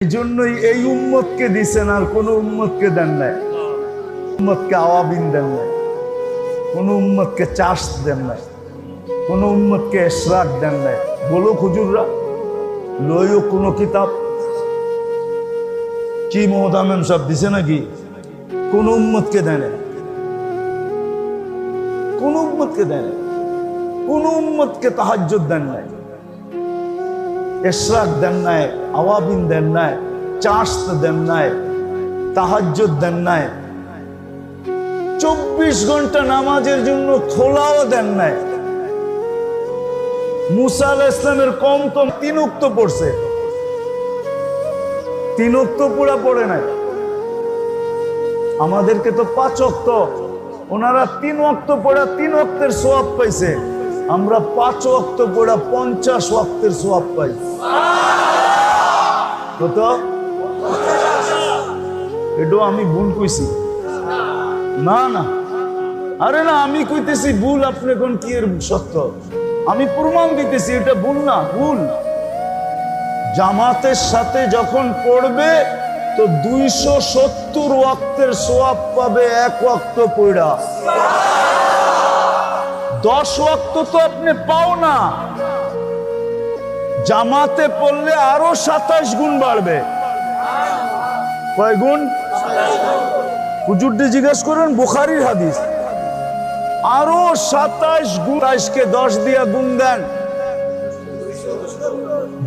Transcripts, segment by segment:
এই জন্যই এই উম্মতকে দিছেন, আর কোন উম্মতকে দেন নাই। উম্মতকে আওয়াবিন দেন নাই, কোন উম্মতকে চাষ দেন নাই, কোন উম্মতকে ইশরাক দেন নাই। বলো হুজুররা, লইও কোন কিতাব কি মোহতামেম সব দিছে নাকি? কোন উম্মতকে দেন নাই, কোন উম্মতকে দেন নাই, কোন উম্মতকে তাহাজ্জুদ দেন নাই, ইশরাক দেন নাই, আওয়াবিন দেন নাই, চাষ দেন নাই, তাহাজ্জুদ দেন নাই, 24 ঘন্টা নামাজের জন্য খোলাও দেন নাই। মুসা আলাইহিস সালামের কওম তো 3 ওয়াক্ত পড়ছে, 3 ওয়াক্ত পুরা পড়ে নাই। আমাদেরকে তো 5 ওয়াক্ত, ওনারা 3 ওয়াক্ত পড়া 3 ওয়াক্তের সওয়াব পাইছে, আমরা 5 ওয়াক্ত পড়া 50 ওয়াক্তের সওয়াব পাই। কত? এটা আমি ভুল কইছি? না না, আরে না, আমি কইতেছি ভুল, আপনি কোন কি এর সত্য? আমি প্রমাণ দিতেছি এটা ভুল না, ভুল। জামাতের সাথে যখন পড়বে তো 270 ওয়াক্তের সওয়াব পাবে 1 ওয়াক্ত পড়া। 10 ওয়াক্ত তো আপনি পাও না, জামাতে পড়লে আরো 27 গুণ বাড়বে। কয় গুণ? হুজুরকে জিজ্ঞেস করেন, বুখারীর হাদিস। আরো 27 গুণ, 28কে 10 দিয়া গুণ দেন,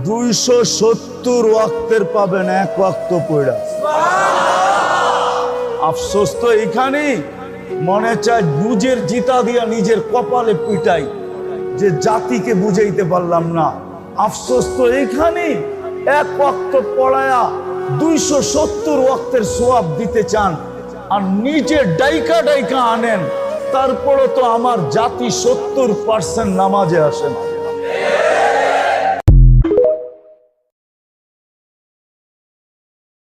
270 ওয়াক্তের পাবেন 1 ওয়াক্ত পড়া। আফসোস তো এইখানেই, মনে চায় বুঝের জিতা দিয়া নিজের কপালে পিটাই যে জাতিকে বুঝাইতে পারলাম না। আফসোস তো এইখানেই, 1 ওয়াক্ত পড়ায়া 270 ওয়াক্তের সওয়াব দিতে চান, আর নিজে ডাইকা ডাইকা আনেন, তারপরে তো আমার জাতি 70% নামাজে আসে না।